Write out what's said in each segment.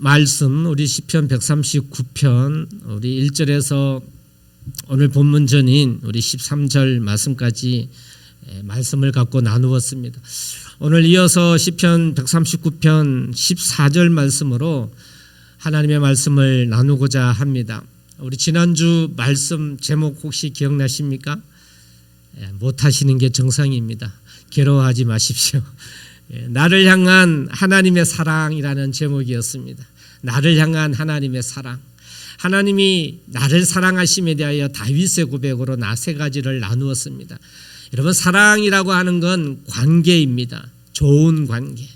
말씀 우리 시편 139편 우리 1절에서 오늘 본문 전인 우리 13절 말씀까지 말씀을 갖고 나누었습니다. 오늘 이어서 시편 139편 14절 말씀으로 하나님의 말씀을 나누고자 합니다. 우리 지난주 말씀 제목 혹시 기억나십니까? 못하시는 게 정상입니다. 괴로워하지 마십시오. 나를 향한 하나님의 사랑이라는 제목이었습니다. 나를 향한 하나님의 사랑. 하나님이 나를 사랑하심에 대하여 다윗의 고백으로 나 세 가지를 나누었습니다. 여러분, 사랑이라고 하는 건 관계입니다. 좋은 관계.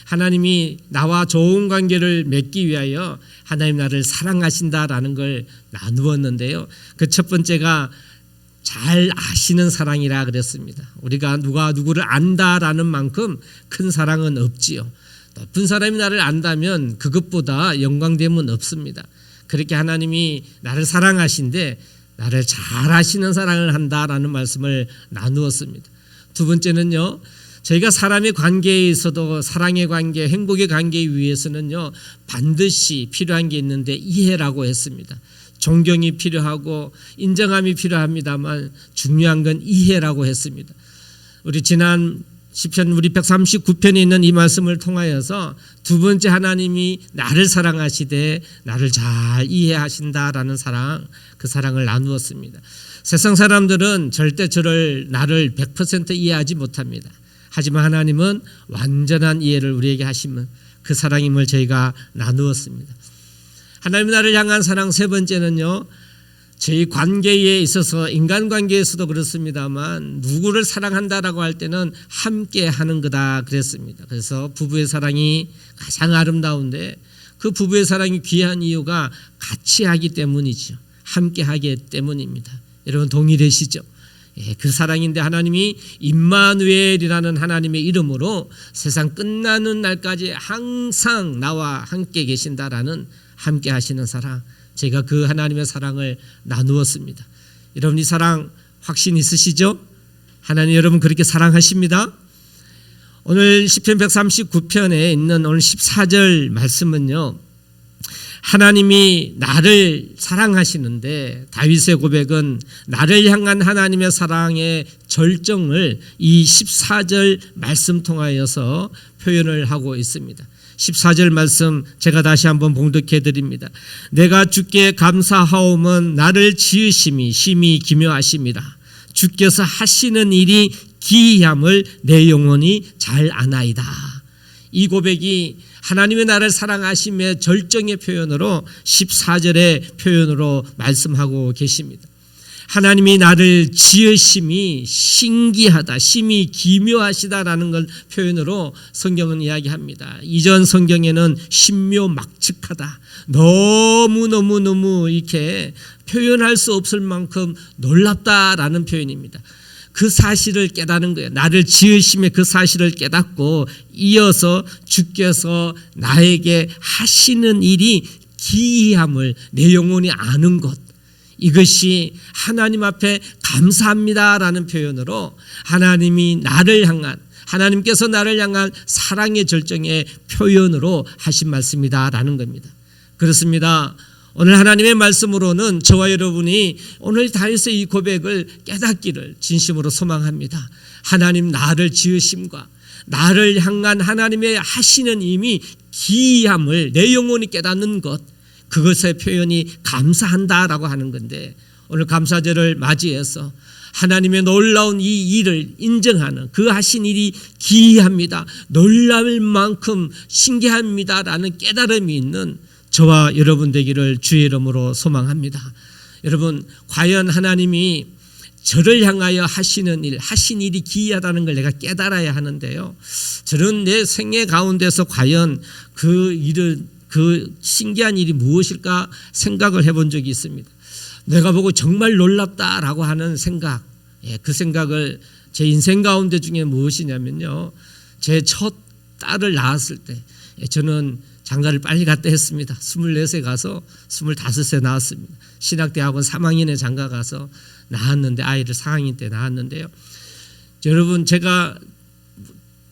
하나님이 나와 좋은 관계를 맺기 위하여 하나님 나를 사랑하신다라는 걸 나누었는데요. 그 첫 번째가 잘 아시는 사랑이라 그랬습니다. 우리가 누가 누구를 안다라는 만큼 큰 사랑은 없지요. 높은 사람이 나를 안다면 그것보다 영광됨은 없습니다. 그렇게 하나님이 나를 사랑하신데 나를 잘 아시는 사랑을 한다라는 말씀을 나누었습니다. 두 번째는요, 저희가 사람의 관계에 있어도 사랑의 관계, 행복의 관계 위해서는요 반드시 필요한 게 있는데 이해라고 했습니다. 존경이 필요하고 인정함이 필요합니다만 중요한 건 이해라고 했습니다. 우리 지난 시편 우리 139편에 있는 이 말씀을 통하여서 두 번째, 하나님이 나를 사랑하시되 나를 잘 이해하신다라는 사랑, 그 사랑을 나누었습니다. 세상 사람들은 절대 나를 100% 이해하지 못합니다. 하지만 하나님은 완전한 이해를 우리에게 하시면 그 사랑임을 저희가 나누었습니다. 하나님 나를 향한 사랑 세 번째는요, 저희 관계에 있어서 인간관계에서도 그렇습니다만 누구를 사랑한다라고 할 때는 함께 하는 거다 그랬습니다. 그래서 부부의 사랑이 가장 아름다운데 그 부부의 사랑이 귀한 이유가 같이 하기 때문이죠. 함께 하기 때문입니다. 여러분 동의되시죠? 그 사랑인데 하나님이 임마누엘이라는 하나님의 이름으로 세상 끝나는 날까지 항상 나와 함께 계신다라는 함께 하시는 사랑, 제가 그 하나님의 사랑을 나누었습니다. 여러분 이 사랑 확신 있으시죠? 하나님 여러분 그렇게 사랑하십니다. 오늘 시편 139편에 있는 오늘 14절 말씀은요, 하나님이 나를 사랑하시는데 다윗의 고백은 나를 향한 하나님의 사랑의 절정을 이 14절 말씀 통하여서 표현을 하고 있습니다. 14절 말씀 제가 다시 한번 봉독해 드립니다. 내가 주께 감사하오면 나를 지으심이 심히 기묘하심이라. 주께서 하시는 일이 기이함을 내 영혼이 잘 아나이다. 이 고백이 하나님의 나를 사랑하심의 절정의 표현으로 14절의 표현으로 말씀하고 계십니다. 하나님이 나를 지으심이 신기하다, 심히 기묘하시다라는 걸 표현으로 성경은 이야기합니다. 이전 성경에는 신묘막측하다, 너무 이렇게 표현할 수 없을 만큼 놀랍다라는 표현입니다. 그 사실을 깨닫는 거예요. 나를 지으심의 그 사실을 깨닫고 이어서 주께서 나에게 하시는 일이 기이함을 내 영혼이 아는 것, 이것이 하나님 앞에 감사합니다라는 표현으로 하나님이 나를 향한, 하나님께서 나를 향한 사랑의 절정의 표현으로 하신 말씀이다라는 겁니다. 그렇습니다. 오늘 하나님의 말씀으로는 저와 여러분이 오늘 다윗의 이 고백을 깨닫기를 진심으로 소망합니다. 하나님 나를 지으심과 나를 향한 하나님의 하시는 힘이 기이함을 내 영혼이 깨닫는 것, 그것의 표현이 감사한다라고 하는 건데, 오늘 감사절을 맞이해서 하나님의 놀라운 이 일을 인정하는, 그 하신 일이 기이합니다, 놀라울 만큼 신기합니다라는 깨달음이 있는 저와 여러분 되기를 주의 이름으로 소망합니다. 여러분, 과연 하나님이 저를 향하여 하시는 일, 하신 일이 기이하다는 걸 내가 깨달아야 하는데요, 저는 내 생애 가운데서 과연 그 신기한 일이 무엇일까 생각을 해본 적이 있습니다. 내가 보고 정말 놀랍다라고 하는 생각, 그 생각을 제 인생 가운데 중에 무엇이냐면요, 제 첫 딸을 낳았을 때 저는 장가를 빨리 갔다 했습니다. 24세 가서 25세 낳았습니다. 신학대학원 3학년에 장가 가서 낳았는데, 아이를 4학년 때 낳았는데요, 여러분 제가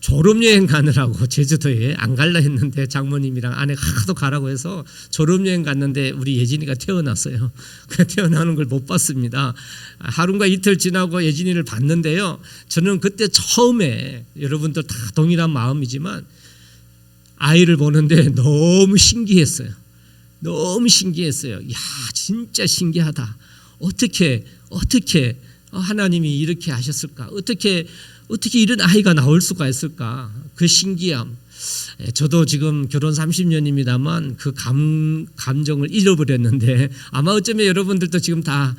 졸업여행 가느라고 제주도에 안 갈라 했는데 장모님이랑 아내가 하도 가라고 해서 졸업여행 갔는데 우리 예진이가 태어났어요. 그 태어나는 걸 못 봤습니다. 하루가 이틀 지나고 예진이를 봤는데요. 저는 그때 처음에 여러분들 다 동일한 마음이지만 아이를 보는데 너무 신기했어요. 너무 신기했어요. 야, 진짜 신기하다. 어떻게 하나님이 이렇게 하셨을까? 어떻게 이런 아이가 나올 수가 있을까? 그 신기함. 저도 지금 결혼 30년입니다만 그 감정을 잃어버렸는데 아마 어쩌면 여러분들도 지금 다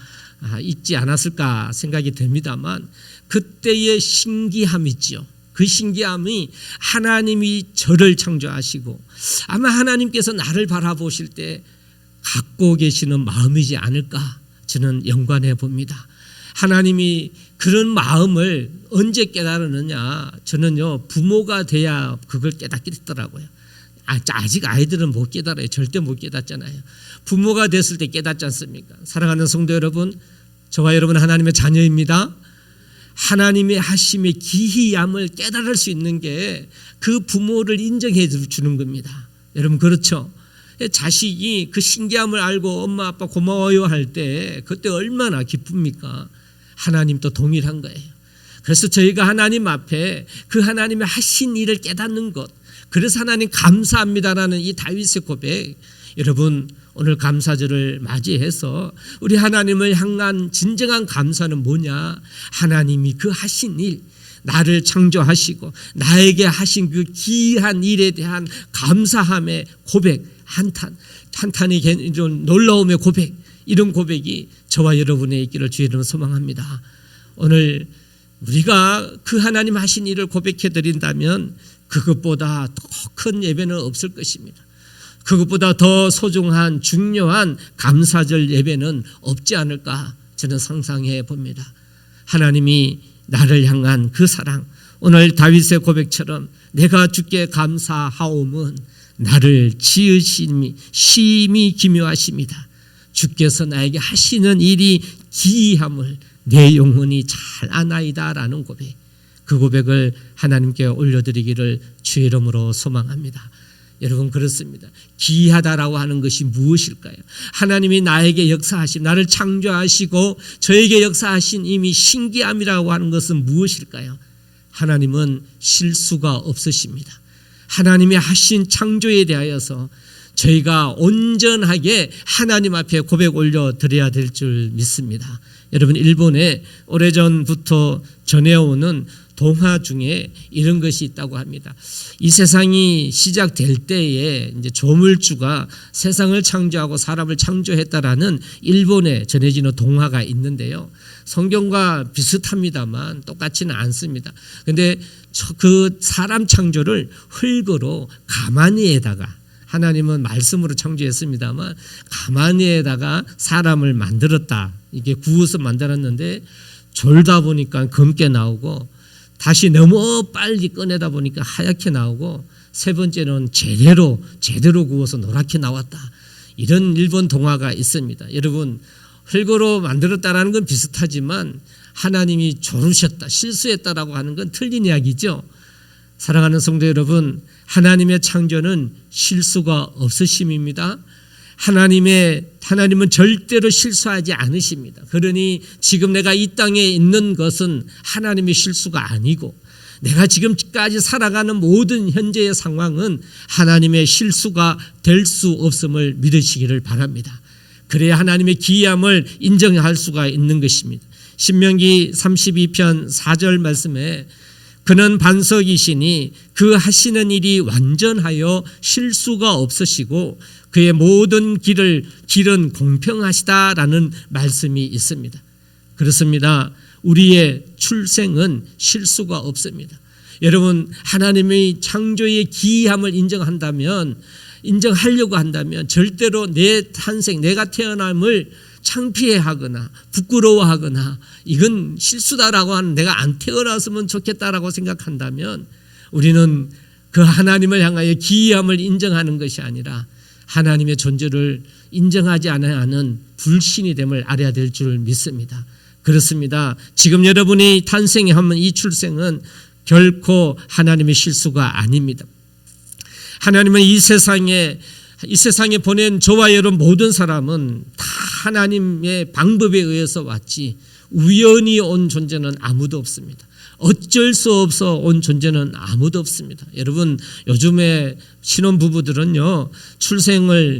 잊지 않았을까 생각이 됩니다만 그때의 신기함 있죠. 그 신기함이 하나님이 저를 창조하시고 아마 하나님께서 나를 바라보실 때 갖고 계시는 마음이지 않을까 저는 연관해 봅니다. 하나님이 그런 마음을 언제 깨달았느냐? 저는요 부모가 돼야 그걸 깨닫게 됐더라고요. 아직 아이들은 못 깨달아요. 절대 못 깨닫잖아요. 부모가 됐을 때 깨닫지 않습니까? 사랑하는 성도 여러분, 저와 여러분 하나님의 자녀입니다. 하나님의 하심의 기이함을 깨달을 수 있는 게 그 부모를 인정해 주는 겁니다. 여러분 그렇죠? 자식이 그 신기함을 알고 엄마 아빠 고마워요 할 때 그때 얼마나 기쁩니까? 하나님도 동일한 거예요. 그래서 저희가 하나님 앞에 그 하나님의 하신 일을 깨닫는 것, 그래서 하나님 감사합니다라는 이 다윗의 고백, 여러분 오늘 감사절을 맞이해서 우리 하나님을 향한 진정한 감사는 뭐냐? 하나님이 그 하신 일, 나를 창조하시고 나에게 하신 그 기이한 일에 대한 감사함의 고백, 한탄이 이런 놀라움의 고백, 이런 고백이 저와 여러분의 있기를 주의 이름으로 소망합니다. 오늘 우리가 그 하나님 하신 일을 고백해 드린다면 그것보다 더 큰 예배는 없을 것입니다. 그것보다 더 소중한 중요한 감사절 예배는 없지 않을까 저는 상상해 봅니다. 하나님이 나를 향한 그 사랑, 오늘 다윗의 고백처럼 내가 주께 감사하옴은 나를 지으심이 심히 기묘하십니다. 주께서 나에게 하시는 일이 기이함을 내 영혼이 잘 아나이다라는 고백, 그 고백을 하나님께 올려드리기를 주의 이름으로 소망합니다. 여러분 그렇습니다. 기이하다라고 하는 것이 무엇일까요? 하나님이 나에게 역사하신, 나를 창조하시고 저에게 역사하신 이미 신기함이라고 하는 것은 무엇일까요? 하나님은 실수가 없으십니다. 하나님이 하신 창조에 대하여서 저희가 온전하게 하나님 앞에 고백 올려드려야 될 줄 믿습니다. 여러분 일본에 오래전부터 전해오는 동화 중에 이런 것이 있다고 합니다. 이 세상이 시작될 때에 이제 조물주가 세상을 창조하고 사람을 창조했다라는 일본에 전해지는 동화가 있는데요. 성경과 비슷합니다만 똑같지는 않습니다. 그런데 그 사람 창조를 흙으로 가마니에다가, 하나님은 말씀으로 창조했습니다만 가마니에다가 사람을 만들었다. 이게 구워서 만들었는데 졸다 보니까 검게 나오고 다시 너무 빨리 꺼내다 보니까 하얗게 나오고 세 번째는 제대로 구워서 노랗게 나왔다. 이런 일본 동화가 있습니다. 여러분 흙으로 만들었다라는 건 비슷하지만 하나님이 조르셨다, 실수했다라고 하는 건 틀린 이야기죠. 사랑하는 성도 여러분, 하나님의 창조는 실수가 없으심입니다. 하나님은 절대로 실수하지 않으십니다. 그러니 지금 내가 이 땅에 있는 것은 하나님의 실수가 아니고 내가 지금까지 살아가는 모든 현재의 상황은 하나님의 실수가 될 수 없음을 믿으시기를 바랍니다. 그래야 하나님의 기이함을 인정할 수가 있는 것입니다. 신명기 32편 4절 말씀에 그는 반석이시니 그 하시는 일이 완전하여 실수가 없으시고 그의 모든 길은 공평하시다라는 말씀이 있습니다. 그렇습니다. 우리의 출생은 실수가 없습니다. 여러분 하나님의 창조의 기이함을 인정하려고 한다면 절대로 내 탄생, 내가 태어남을 창피해하거나 부끄러워하거나 이건 실수다라고 하는, 내가 안 태어났으면 좋겠다라고 생각한다면 우리는 그 하나님을 향하여 기이함을 인정하는 것이 아니라 하나님의 존재를 인정하지 않는 불신이 됨을 알아야 될 줄 믿습니다. 그렇습니다. 지금 여러분이 탄생하면 이 출생은 결코 하나님의 실수가 아닙니다. 하나님은 이 세상에 보낸 저와 여러분 모든 사람은 다 하나님의 방법에 의해서 왔지 우연히 온 존재는 아무도 없습니다. 어쩔 수 없어 온 존재는 아무도 없습니다. 여러분, 요즘에 신혼부부들은요,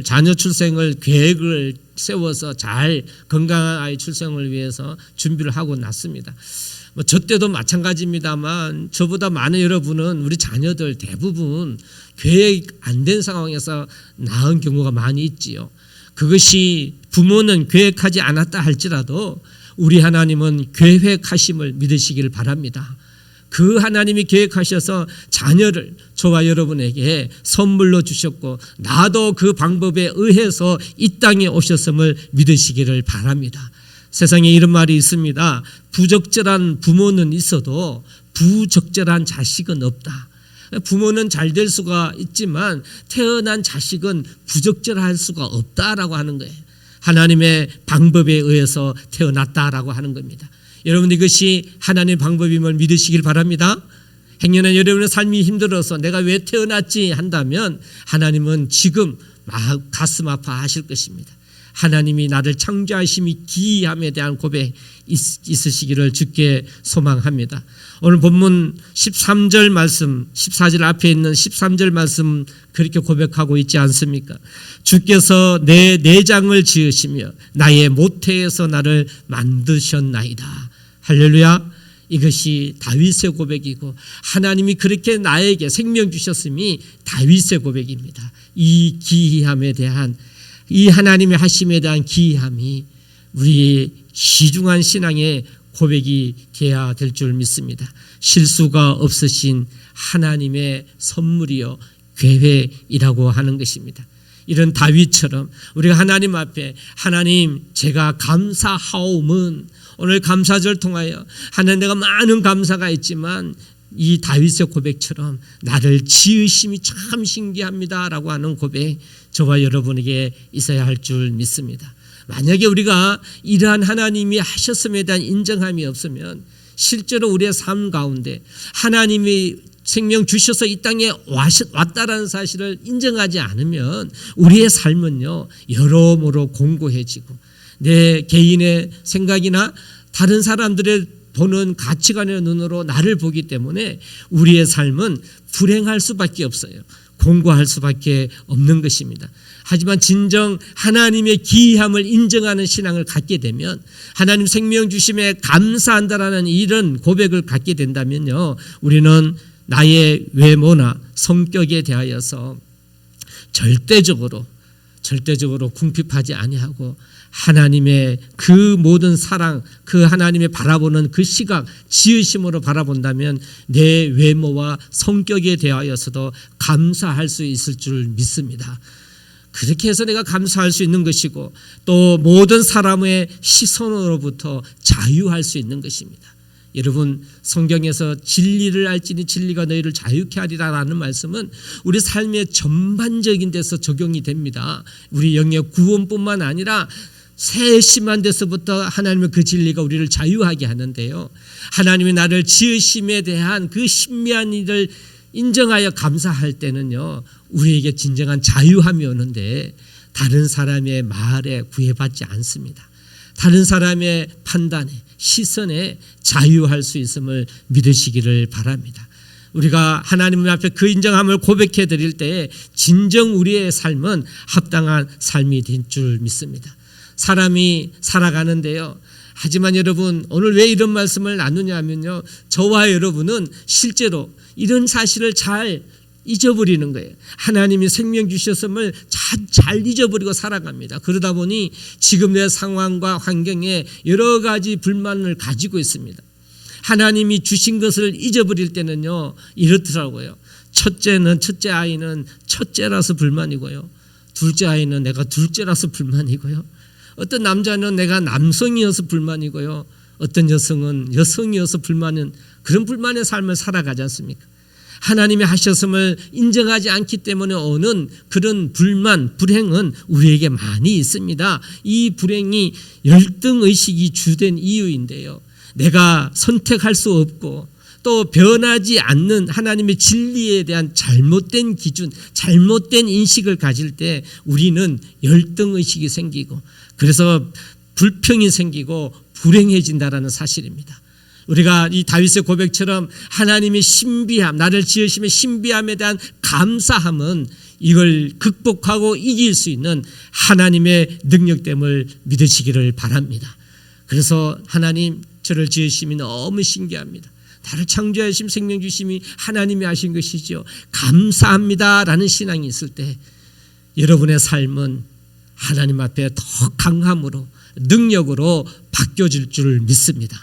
자녀 출생을 계획을 세워서 잘 건강한 아이 출생을 위해서 준비를 하고 났습니다. 저 때도 마찬가지입니다만 저보다 많은 여러분은 우리 자녀들 대부분 계획 안 된 상황에서 낳은 경우가 많이 있지요. 그것이 부모는 계획하지 않았다 할지라도 우리 하나님은 계획하심을 믿으시기를 바랍니다. 그 하나님이 계획하셔서 자녀를 저와 여러분에게 선물로 주셨고 나도 그 방법에 의해서 이 땅에 오셨음을 믿으시기를 바랍니다. 세상에 이런 말이 있습니다. 부적절한 부모는 있어도 부적절한 자식은 없다. 부모는 잘 될 수가 있지만 태어난 자식은 부적절할 수가 없다라고 하는 거예요. 하나님의 방법에 의해서 태어났다라고 하는 겁니다. 여러분, 이것이 하나님의 방법임을 믿으시길 바랍니다. 행여나 여러분의 삶이 힘들어서 내가 왜 태어났지 한다면 하나님은 지금 가슴 아파하실 것입니다. 하나님이 나를 창조하심이 기이함에 대한 고백 있으시기를 주께 소망합니다. 오늘 본문 13절 말씀, 14절 앞에 있는 13절 말씀 그렇게 고백하고 있지 않습니까? 주께서 내 내장을 지으시며 나의 모태에서 나를 만드셨나이다. 할렐루야. 이것이 다윗의 고백이고 하나님이 그렇게 나에게 생명 주셨음이 다윗의 고백입니다. 이 기이함에 대한, 이 하나님의 하심에 대한 기이함이 우리의 귀중한 신앙의 고백이 되어야 될 줄 믿습니다. 실수가 없으신 하나님의 선물이요 계획이라고 하는 것입니다. 이런 다윗처럼 우리가 하나님 앞에 하나님 제가 감사하오문, 오늘 감사절 통하여 하나님 내가 많은 감사가 있지만 이 다윗의 고백처럼 나를 지으심이 참 신기합니다 라고 하는 고백 저와 여러분에게 있어야 할 줄 믿습니다. 만약에 우리가 이러한 하나님이 하셨음에 대한 인정함이 없으면 실제로 우리의 삶 가운데 하나님이 생명 주셔서 이 땅에 왔다라는 사실을 인정하지 않으면 우리의 삶은요 여러모로 공고해지고 내 개인의 생각이나 다른 사람들의 보는 가치관의 눈으로 나를 보기 때문에 우리의 삶은 불행할 수밖에 없어요. 공고할 수밖에 없는 것입니다. 하지만 진정 하나님의 기이함을 인정하는 신앙을 갖게 되면, 하나님 생명 주심에 감사한다라는 이런 고백을 갖게 된다면요, 우리는 나의 외모나 성격에 대하여서 절대적으로 궁핍하지 아니하고 하나님의 그 모든 사랑, 그 하나님의 바라보는 그 시각, 지으심으로 바라본다면 내 외모와 성격에 대하여서도 감사할 수 있을 줄 믿습니다. 그렇게 해서 내가 감사할 수 있는 것이고 또 모든 사람의 시선으로부터 자유할 수 있는 것입니다. 여러분, 성경에서 진리를 알지니 진리가 너희를 자유케 하리라라는 말씀은 우리 삶의 전반적인 데서 적용이 됩니다. 우리 영의 구원뿐만 아니라 세심한 데서부터 하나님의 그 진리가 우리를 자유하게 하는데요, 하나님이 나를 지으심에 대한 그 신비한 일을 인정하여 감사할 때는요 우리에게 진정한 자유함이 오는데 다른 사람의 말에 구애받지 않습니다. 다른 사람의 판단에, 시선에 자유할 수 있음을 믿으시기를 바랍니다. 우리가 하나님 앞에 그 인정함을 고백해 드릴 때에 진정 우리의 삶은 합당한 삶이 된 줄 믿습니다. 사람이 살아가는데요, 하지만 여러분 오늘 왜 이런 말씀을 나누냐 하면요, 저와 여러분은 실제로 이런 사실을 잘 잊어버리는 거예요. 하나님이 생명 주셨음을 잘 잊어버리고 살아갑니다. 그러다 보니 지금 내 상황과 환경에 여러 가지 불만을 가지고 있습니다. 하나님이 주신 것을 잊어버릴 때는요 이렇더라고요. 첫째 아이는 첫째라서 불만이고요, 둘째 아이는 내가 둘째라서 불만이고요, 어떤 남자는 내가 남성이어서 불만이고요, 어떤 여성은 여성이어서 불만은, 그런 불만의 삶을 살아가지 않습니까? 하나님이 하셨음을 인정하지 않기 때문에 오는 그런 불만, 불행은 우리에게 많이 있습니다. 이 불행이 열등의식이 주된 이유인데요, 내가 선택할 수 없고 또 변하지 않는 하나님의 진리에 대한 잘못된 기준, 잘못된 인식을 가질 때 우리는 열등의식이 생기고 그래서 불평이 생기고 불행해진다라는 사실입니다. 우리가 이 다윗의 고백처럼 하나님의 신비함, 나를 지으심의 신비함에 대한 감사함은 이걸 극복하고 이길 수 있는 하나님의 능력됨을 믿으시기를 바랍니다. 그래서 하나님, 저를 지으심이 너무 신기합니다. 나를 창조하심, 생명 주심이 하나님이 하신 것이죠. 감사합니다라는 신앙이 있을 때 여러분의 삶은 하나님 앞에 더 강함으로, 능력으로 바뀌어질 줄 믿습니다.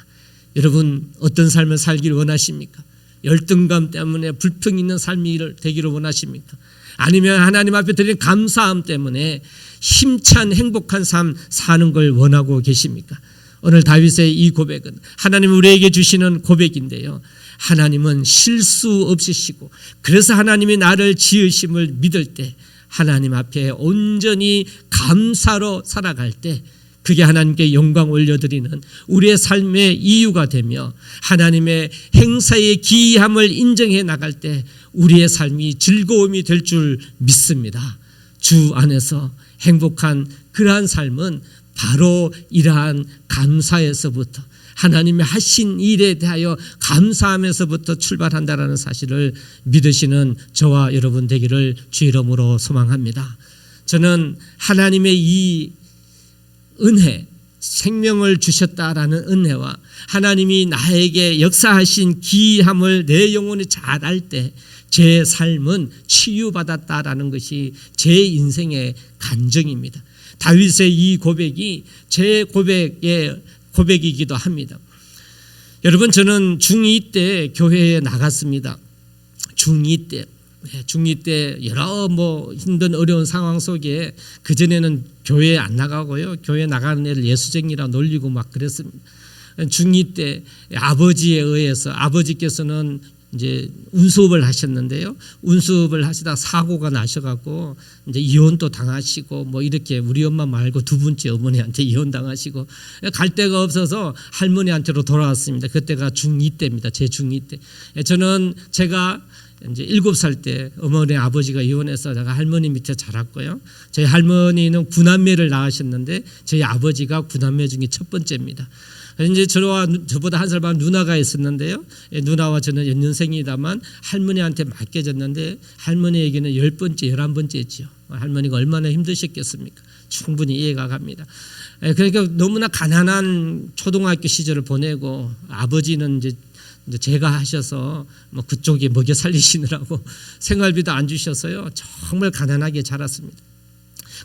여러분 어떤 삶을 살기를 원하십니까? 열등감 때문에 불평 있는 삶이 되기를 원하십니까? 아니면 하나님 앞에 드리는 감사함 때문에 힘찬 행복한 삶 사는 걸 원하고 계십니까? 오늘 다윗의 이 고백은 하나님 우리에게 주시는 고백인데요. 하나님은 실수 없으시고 그래서 하나님이 나를 지으심을 믿을 때 하나님 앞에 온전히 감사로 살아갈 때 그게 하나님께 영광 올려드리는 우리의 삶의 이유가 되며 하나님의 행사의 기이함을 인정해 나갈 때 우리의 삶이 즐거움이 될 줄 믿습니다. 주 안에서 행복한 그러한 삶은 바로 이러한 감사에서부터 하나님의 하신 일에 대하여 감사하면서부터 출발한다라는 사실을 믿으시는 저와 여러분 되기를 주 이름으로 소망합니다. 저는 하나님의 이 은혜, 생명을 주셨다라는 은혜와 하나님이 나에게 역사하신 기이함을 내 영혼이 잘 알 때 제 삶은 치유받았다라는 것이 제 인생의 간증입니다. 다윗의 이 고백이 제 고백이기도 합니다. 여러분 저는 중2 때 교회에 나갔습니다. 중2 때 여러 힘든 어려운 상황 속에 그전에는 교회에 안 나가고요. 교회 나가는 애를 예수쟁이라 놀리고 막 그랬습니다. 중2 때 아버지에 의해서 아버지께서는 이제 운수업을 하셨는데요. 운수업을 하시다 사고가 나셔갖고 이제 이혼도 당하시고 이렇게 우리 엄마 말고 두 번째 어머니한테 이혼 당하시고 갈 데가 없어서 할머니한테로 돌아왔습니다. 그때가 중2 때입니다. 제 중2 때. 제가 이제 7살 때 어머니 아버지가 이혼해서 제가 할머니 밑에 자랐고요. 저희 할머니는 9남매를 낳으셨는데 저희 아버지가 9남매 중에 첫 번째입니다. 이제 저보다 한 살 반 누나가 있었는데요. 누나와 저는 연년생이다만 할머니한테 맡겨졌는데 할머니에게는 10번째, 11번째지요. 할머니가 얼마나 힘드셨겠습니까? 충분히 이해가 갑니다. 그러니까 너무나 가난한 초등학교 시절을 보내고 아버지는 이제 제가 하셔서 그쪽에 먹여 살리시느라고 생활비도 안 주셔서요. 정말 가난하게 자랐습니다.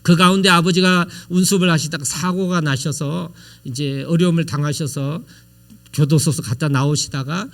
그 가운데 아버지가 운수업을 하시다가 사고가 나셔서 이제 어려움을 당하셔서 교도소에서 갔다 나오시다가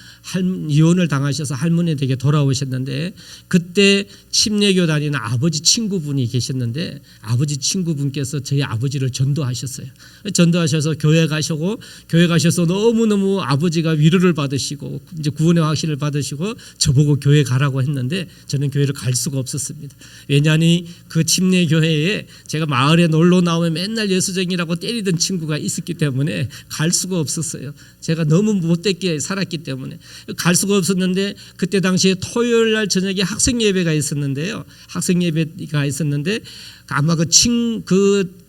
이혼을 당하셔서 할머니 댁에 돌아오셨는데 그때 침례교 다니는 아버지 친구분이 계셨는데 아버지 친구분께서 저희 아버지를 전도하셨어요. 전도하셔서 교회 가셔서 너무너무 아버지가 위로를 받으시고 이제 구원의 확신을 받으시고 저보고 교회 가라고 했는데 저는 교회를 갈 수가 없었습니다. 왜냐하니 그 침례교회에 제가 마을에 놀러 나오면 맨날 예수쟁이라고 때리던 친구가 있었기 때문에 갈 수가 없었어요. 제가 너무 못되게 살았기 때문에 갈 수가 없었는데 그때 당시에 토요일 날 저녁에 학생 예배가 있었는데요. 학생 예배가 있었는데 아마 그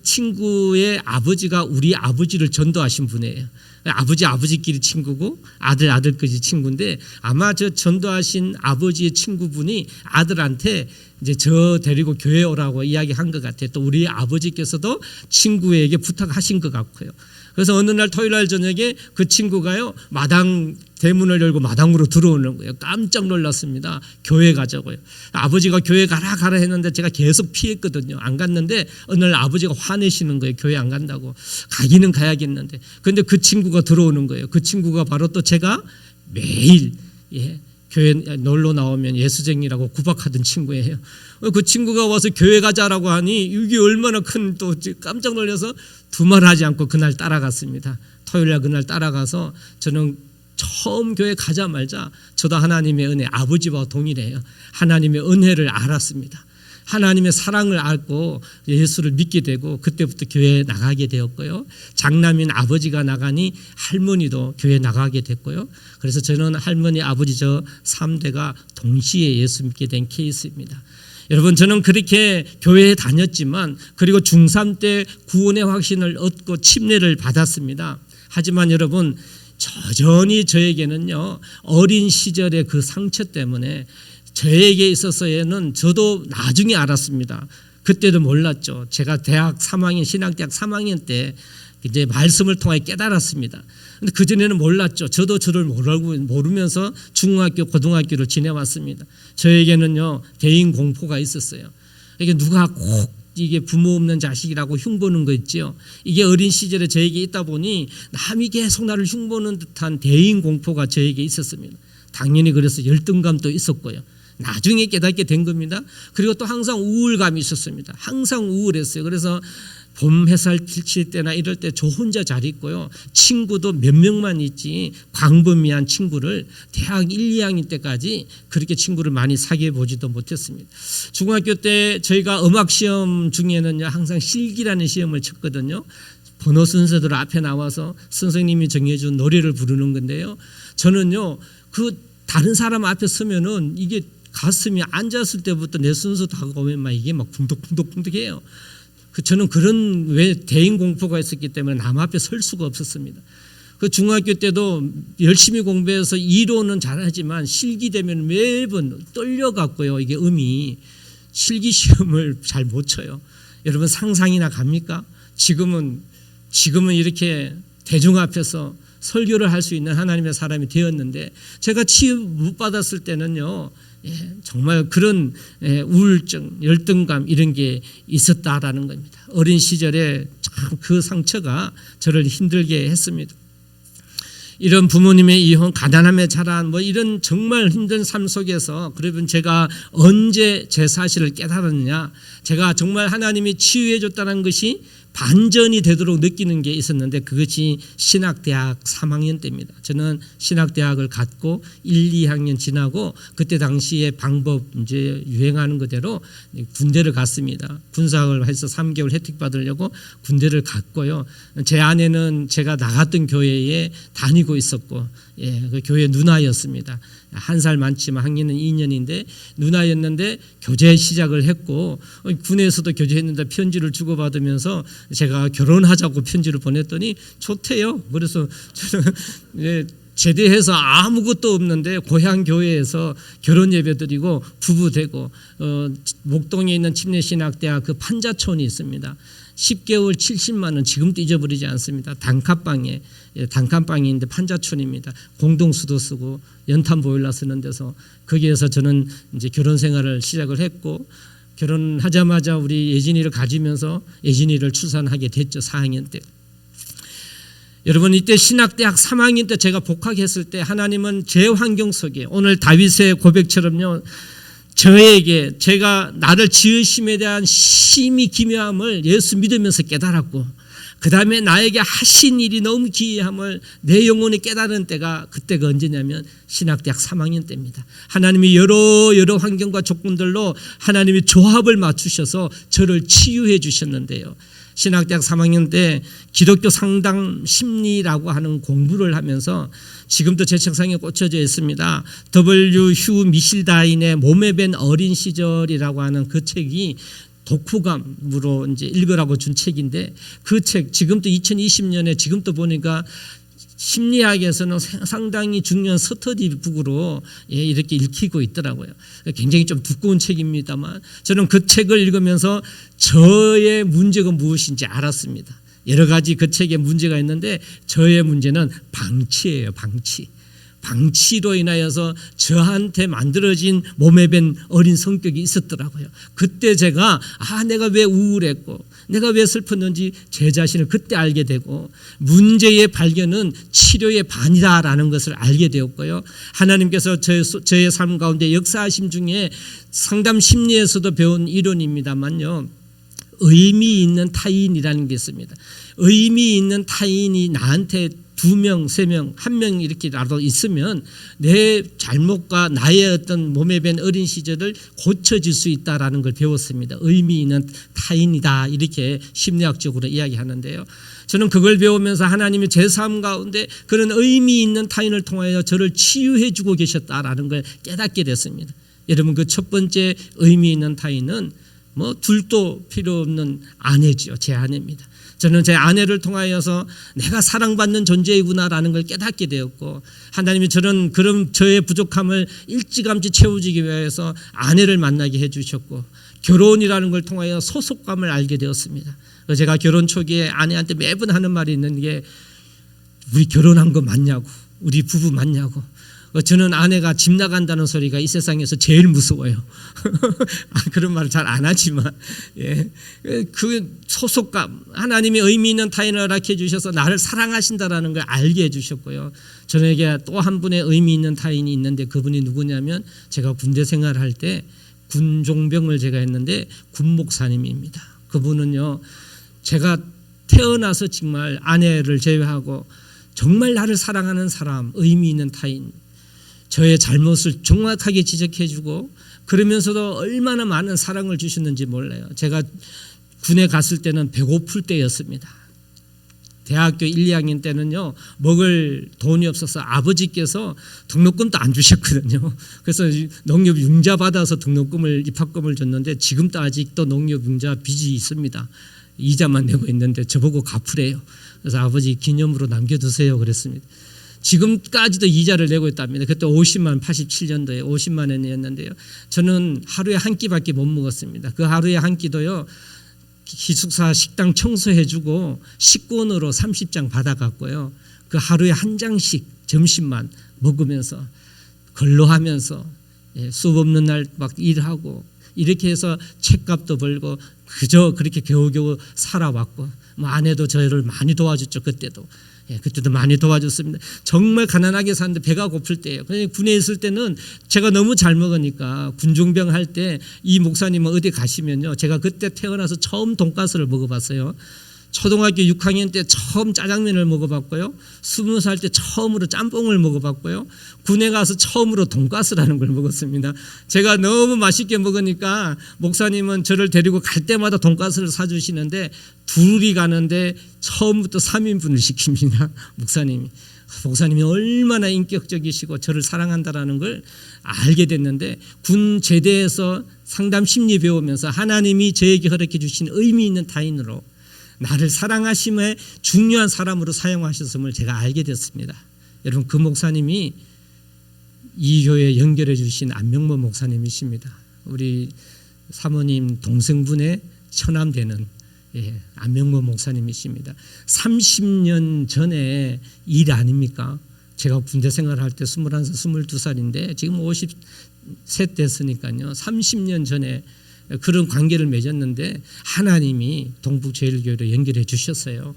친구의 아버지가 우리 아버지를 전도하신 분이에요. 아버지끼리 친구고 아들끼리 친구인데 아마 저 전도하신 아버지의 친구분이 아들한테 이제 저 데리고 교회 오라고 이야기한 것 같아요. 또 우리 아버지께서도 친구에게 부탁하신 것 같고요. 그래서 어느 날 토요일 날 저녁에 그 친구가요 마당 대문을 열고 마당으로 들어오는 거예요. 깜짝 놀랐습니다. 교회 가자고요. 아버지가 교회 가라 했는데 제가 계속 피했거든요. 안 갔는데 어느 날 아버지가 화내시는 거예요. 교회 안 간다고. 가기는 가야겠는데. 그런데 그 친구가 들어오는 거예요. 그 친구가 바로 또 제가 매일 교회 놀러 나오면 예수쟁이라고 구박하던 친구예요. 그 친구가 와서 교회 가자라고 하니 이게 얼마나 큰 또 깜짝 놀라서 두말하지 않고 그날 따라갔습니다. 토요일날 그날 따라가서 저는 처음 교회 가자마자 저도 하나님의 은혜, 아버지와 동일해요. 하나님의 은혜를 알았습니다. 하나님의 사랑을 알고 예수를 믿게 되고 그때부터 교회에 나가게 되었고요. 장남인 아버지가 나가니 할머니도 교회에 나가게 됐고요. 그래서 저는 할머니 아버지 저 3대가 동시에 예수 믿게 된 케이스입니다. 여러분, 저는 그렇게 교회에 다녔지만 그리고 중3 때 구원의 확신을 얻고 침례를 받았습니다. 하지만 여러분, 여전히 저에게는요, 어린 시절의 그 상처 때문에 저에게 있어서는 저도 나중에 알았습니다. 그때도 몰랐죠. 제가 대학 3학년, 신학대학 3학년 때 이제 말씀을 통해 깨달았습니다. 근데 그전에는 몰랐죠. 저도 저를 모르면서 중학교, 고등학교를 지내왔습니다. 저에게는요, 대인 공포가 있었어요. 이게 누가 꼭 이게 부모 없는 자식이라고 흉보는 거 있죠. 이게 어린 시절에 저에게 있다 보니 남이 계속 나를 흉보는 듯한 대인 공포가 저에게 있었습니다. 당연히 그래서 열등감도 있었고요. 나중에 깨닫게 된 겁니다. 그리고 또 항상 우울감이 있었습니다. 항상 우울했어요. 그래서 봄 햇살 비칠 때나 이럴 때 저 혼자 잘 있고요. 친구도 몇 명만 있지 광범위한 친구를 대학 1, 2학년 때까지 그렇게 친구를 많이 사귀어 보지도 못했습니다. 중학교 때 저희가 음악 시험 중에는요, 항상 실기라는 시험을 쳤거든요. 번호 순서대로 앞에 나와서 선생님이 정해준 노래를 부르는 건데요. 저는요, 그 다른 사람 앞에 서면은 이게 가슴이 앉았을 때부터 내 순서 다가오면 막 이게 막 쿵덕쿵덕쿵덕해요. 저는 그런 왜 대인 공포가 있었기 때문에 남 앞에 설 수가 없었습니다. 그 중학교 때도 열심히 공부해서 이론은 잘하지만 실기 되면 매번 떨려갖고요. 이게 음이 실기 시험을 잘 못 쳐요. 여러분 상상이나 갑니까? 지금은 이렇게 대중 앞에서 설교를 할 수 있는 하나님의 사람이 되었는데 제가 치유 못 받았을 때는요. 정말 그런 우울증, 열등감 이런 게 있었다라는 겁니다. 어린 시절에 참 그 상처가 저를 힘들게 했습니다. 이런 부모님의 이혼, 가난함에 자란 이런 정말 힘든 삶 속에서 그러면 제가 언제 제 사실을 깨달았느냐, 제가 정말 하나님이 치유해 줬다는 것이 반전이 되도록 느끼는 게 있었는데 그것이 신학대학 3학년 때입니다. 저는 신학대학을 갔고 1, 2학년 지나고 그때 당시에 방법 이제 유행하는 그대로 군대를 갔습니다. 군사학을 해서 3개월 혜택 받으려고 군대를 갔고요. 제 아내는 제가 나갔던 교회에 다니고 있었고, 그 교회 누나였습니다. 한 살 많지만 학년은 2년인데 누나였는데 교제 시작을 했고 군에서도 교제했는데 편지를 주고받으면서 제가 결혼하자고 편지를 보냈더니 좋대요. 그래서 저는 제대해서 아무것도 없는데 고향 교회에서 결혼 예배 드리고 부부 되고 목동에 있는 침례신학대학 그 판자촌이 있습니다. 10개월 70만 원 지금도 잊어버리지 않습니다. 단칸방에 단칸방인데 판자촌입니다. 공동수도 쓰고 연탄 보일러 쓰는 데서 거기에서 저는 이제 결혼 생활을 시작을 했고 결혼하자마자 우리 예진이를 가지면서 예진이를 출산하게 됐죠. 4학년 때. 여러분 이때 신학대학 3학년 때 제가 복학했을 때 하나님은 제 환경 속에 오늘 다윗의 고백처럼요. 저에게 제가 나를 지으심에 대한 심히 기묘함을 예수 믿으면서 깨달았고 그 다음에 나에게 하신 일이 너무 기이함을 내 영혼이 깨달은 때가 그때가 언제냐면 신학대학 3학년 때입니다. 하나님이 여러 환경과 조건들로 하나님이 조합을 맞추셔서 저를 치유해 주셨는데요. 신학대학 3학년 때 기독교 상담 심리라고 하는 공부를 하면서 지금도 제 책상에 꽂혀져 있습니다. W. 휴 미실다인의 몸에 밴 어린 시절이라고 하는 그 책이 독후감으로 이제 읽으라고 준 책인데 그 책 지금도 2020년에 지금도 보니까 심리학에서는 상당히 중요한 스터디북으로 이렇게 읽히고 있더라고요. 굉장히 좀 두꺼운 책입니다만 저는 그 책을 읽으면서 저의 문제가 무엇인지 알았습니다. 여러 가지 그 책에 문제가 있는데 저의 문제는 방치예요. 방치로 인하여서 저한테 만들어진 몸에 밴 어린 성격이 있었더라고요. 그때 제가 내가 왜 우울했고 내가 왜 슬펐는지 제 자신을 그때 알게 되고 문제의 발견은 치료의 반이다라는 것을 알게 되었고요. 하나님께서 저의 삶 가운데 역사하심 중에 상담 심리에서도 배운 이론입니다만요. 의미 있는 타인이라는 게 있습니다. 의미 있는 타인이 나한테 2명, 3명, 1명 이렇게라도 있으면 내 잘못과 나의 어떤 몸에 밴 어린 시절을 고쳐질 수 있다라는 걸 배웠습니다. 의미 있는 타인이다 이렇게 심리학적으로 이야기하는데요. 저는 그걸 배우면서 하나님이 제 삶 가운데 그런 의미 있는 타인을 통하여 저를 치유해 주고 계셨다라는 걸 깨닫게 됐습니다. 여러분 그 첫 번째 의미 있는 타인은 뭐 둘도 필요 없는 아내죠. 제 아내입니다. 저는 제 아내를 통하여서 내가 사랑받는 존재이구나라는 걸 깨닫게 되었고 하나님이 그런 저의 부족함을 일찌감치 채워주기 위해서 아내를 만나게 해주셨고 결혼이라는 걸 통하여 소속감을 알게 되었습니다. 제가 결혼 초기에 아내한테 매번 하는 말이 있는 게 우리 결혼한 거 맞냐고 우리 부부 맞냐고 저는 아내가 집 나간다는 소리가 이 세상에서 제일 무서워요. 그런 말을 잘 안 하지만 예. 그 소속감 하나님이 의미 있는 타인을 허락해 주셔서 나를 사랑하신다라는 걸 알게 해주셨고요. 저에게 또 한 분의 의미 있는 타인이 있는데 그분이 누구냐면 제가 군대 생활할 때 군종병을 제가 했는데 군목사님입니다. 그분은요 제가 태어나서 정말 아내를 제외하고 정말 나를 사랑하는 사람 의미 있는 타인 저의 잘못을 정확하게 지적해주고 그러면서도 얼마나 많은 사랑을 주셨는지 몰라요. 제가 군에 갔을 때는 배고플 때였습니다. 대학교 1, 2학년 때는요 먹을 돈이 없어서 아버지께서 등록금도 안 주셨거든요. 그래서 농협 융자 받아서 등록금을 입학금을 줬는데 지금도 아직도 농협 융자 빚이 있습니다. 이자만 내고 있는데 저보고 갚으래요. 그래서 아버지 기념으로 남겨두세요 그랬습니다. 지금까지도 이자를 내고 있답니다. 그때 50만 87년도에 50만 원이었는데요. 저는 하루에 한 끼밖에 못 먹었습니다. 그 하루에 한 끼도요. 기숙사 식당 청소해주고 식권으로 30장 받아갔고요. 그 하루에 한 장씩 점심만 먹으면서 근로하면서 수업 없는 날 막 일하고 이렇게 해서 책값도 벌고 그저 그렇게 겨우겨우 살아왔고 뭐 아내도 저를 많이 도와줬죠. 그때도 많이 도와줬습니다. 정말 가난하게 사는데 배가 고플 때예요. 군에 있을 때는 제가 너무 잘 먹으니까 군종병 할 때 이 목사님은 어디 가시면요. 제가 그때 태어나서 처음 돈가스를 먹어봤어요. 초등학교 6학년 때 처음 짜장면을 먹어봤고요. 20살 때 처음으로 짬뽕을 먹어봤고요. 군에 가서 처음으로 돈가스라는 걸 먹었습니다. 제가 너무 맛있게 먹으니까 목사님은 저를 데리고 갈 때마다 돈가스를 사주시는데 둘이 가는데 처음부터 3인분을 시킵니다. 목사님이 얼마나 인격적이시고 저를 사랑한다라는 걸 알게 됐는데 군 제대에서 상담 심리 배우면서 하나님이 저에게 허락해 주신 의미 있는 타인으로 나를 사랑하심에 중요한 사람으로 사용하셨음을 제가 알게 됐습니다. 여러분 그 목사님이 이 교회에 연결해 주신 안명모 목사님이십니다. 우리 사모님 동생분의 처남되는 안명모 목사님이십니다. 30년 전에 일 아닙니까? 제가 군대 생활할 때 21살, 22살인데 지금 50세 됐으니까요. 30년 전에 그런 관계를 맺었는데 하나님이 동북제일교회로 연결해 주셨어요.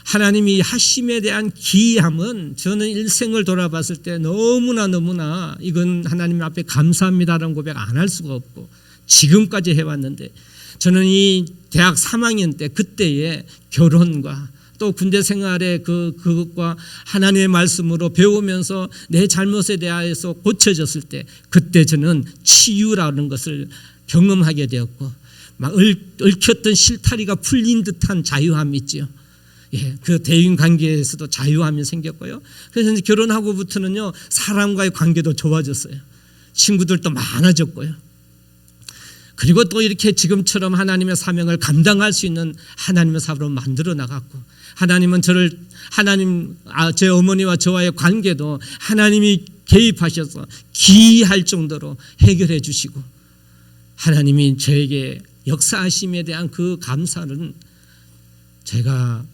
하나님이 하심에 대한 기이함은 저는 일생을 돌아봤을 때 너무나 이건 하나님 앞에 감사합니다라는 고백 안 할 수가 없고 지금까지 해왔는데 저는 이 대학 3학년 때 그때의 결혼과 또 군대 생활의 그것과 하나님의 말씀으로 배우면서 내 잘못에 대해서 고쳐졌을 때 그때 저는 치유라는 것을 경험하게 되었고 막 얽혔던 실타리가 풀린 듯한 자유함이 있죠. 그 대인 관계에서도 자유함이 생겼고요. 그래서 이제 결혼하고부터는요 사람과의 관계도 좋아졌어요. 친구들도 많아졌고요. 그리고 또 이렇게 지금처럼 하나님의 사명을 감당할 수 있는 하나님의 사업으로 만들어 나갔고 하나님은 제 어머니와 저와의 관계도 하나님이 개입하셔서 기이할 정도로 해결해 주시고 하나님이 저에게 역사하심에 대한 그 감사는 제가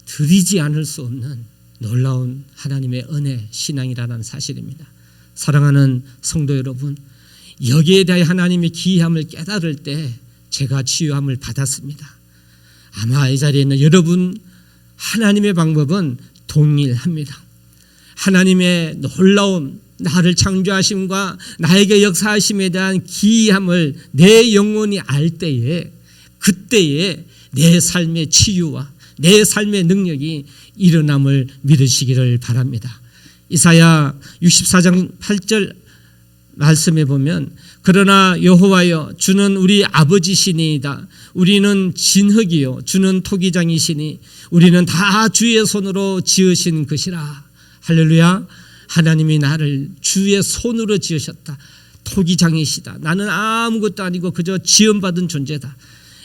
드리지 않을 수 없는 놀라운 하나님의 은혜 신앙이라는 사실입니다. 사랑하는 성도 여러분, 여기에 대해 하나님의 기이함을 깨달을 때 제가 치유함을 받았습니다. 아마 이 자리에 있는 여러분 하나님의 방법은 동일합니다. 하나님의 놀라운 나를 창조하심과 나에게 역사하심에 대한 기이함을 내 영혼이 알 때에 그때에 내 삶의 치유와 내 삶의 능력이 일어남을 믿으시기를 바랍니다. 이사야 64장 8절 말씀에 보면 그러나 여호와여 주는 우리 아버지시니이다. 우리는 진흙이요 주는 토기장이시니 우리는 다 주의 손으로 지으신 것이라. 할렐루야. 하나님이 나를 주의 손으로 지으셨다. 토기장이시다. 나는 아무것도 아니고 그저 지음받은 존재다.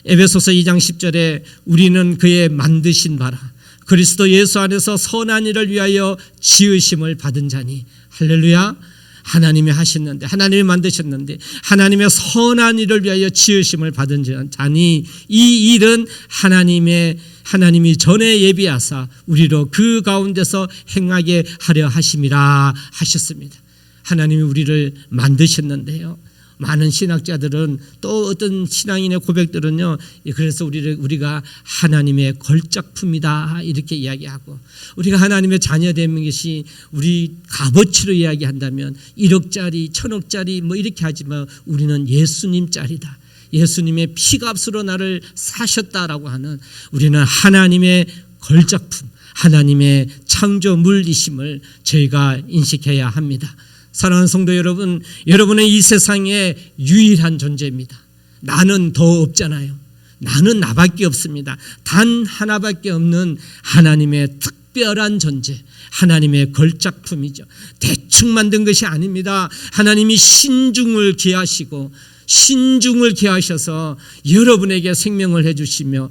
에베소서 2장 10절에 우리는 그의 만드신 바라 그리스도 예수 안에서 선한 일을 위하여 지으심을 받은 자니. 할렐루야. 하나님이 하셨는데, 하나님이 만드셨는데 하나님의 선한 일을 위하여 지으심을 받은 자니 이 일은 하나님이 전에 예비하사 우리로 그 가운데서 행하게 하려 하심이라 하셨습니다. 하나님이 우리를 만드셨는데요. 많은 신학자들은 또 어떤 신앙인의 고백들은요, 그래서 우리가 하나님의 걸작품이다 이렇게 이야기하고, 우리가 하나님의 자녀되는 것이 우리 값어치로 이야기한다면 1억짜리 1000억짜리 뭐 이렇게 하지만 우리는 예수님 짤이다. 예수님의 피값으로 나를 사셨다라고 하는, 우리는 하나님의 걸작품, 하나님의 창조물이심을 저희가 인식해야 합니다. 사랑하는 성도 여러분, 여러분은 이 세상의 유일한 존재입니다. 나는 더 없잖아요. 나는 나밖에 없습니다. 단 하나밖에 없는 하나님의 특별한 존재, 하나님의 걸작품이죠. 대충 만든 것이 아닙니다. 하나님이 신중을 기하시고 신중을 기하셔서 여러분에게 생명을 주시며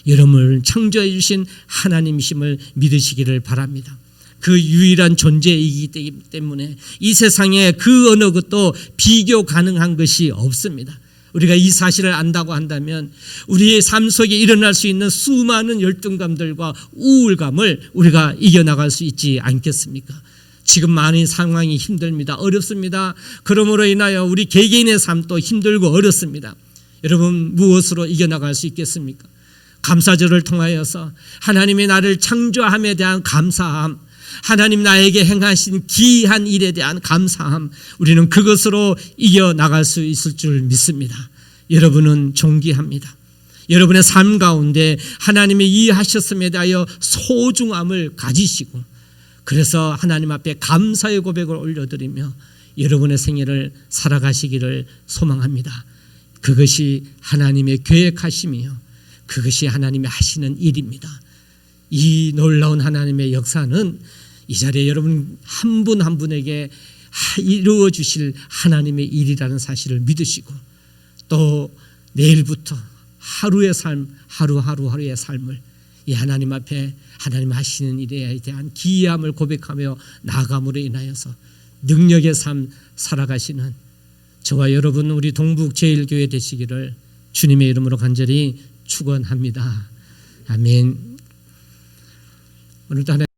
여러분을 창조해 주신 하나님이심을 믿으시기를 바랍니다. 그 유일한 존재이기 때문에 이 세상에 그 어느 것도 비교 가능한 것이 없습니다. 우리가 이 사실을 안다고 한다면 우리의 삶 속에 일어날 수 있는 수많은 열등감들과 우울감을 우리가 이겨나갈 수 있지 않겠습니까? 지금 많은 상황이 힘듭니다. 어렵습니다. 그러므로 인하여 우리 개개인의 삶도 힘들고 어렵습니다. 여러분, 무엇으로 이겨나갈 수 있겠습니까? 감사절을 통하여서 하나님이 나를 창조함에 대한 감사함, 하나님 나에게 행하신 기이한 일에 대한 감사함, 우리는 그것으로 이겨나갈 수 있을 줄 믿습니다. 여러분은 존귀합니다. 여러분의 삶 가운데 하나님이 이 하셨음에 대하여 소중함을 가지시고, 그래서 하나님 앞에 감사의 고백을 올려드리며 여러분의 생애를 살아가시기를 소망합니다. 그것이 하나님의 계획하심이요, 그것이 하나님이 하시는 일입니다. 이 놀라운 하나님의 역사는 이 자리에 여러분 한 분 한 분에게 이루어 주실 하나님의 일이라는 사실을 믿으시고, 또 내일부터 하루의 삶, 하루의 삶을 이 하나님 앞에 하나님 하시는 일에 대한 기이함을 고백하며 나아감으로 인하여서 능력의 삶 살아가시는 저와 여러분, 우리 동북제일교회 되시기를 주님의 이름으로 간절히 축원합니다. 아멘. 오늘도 하나님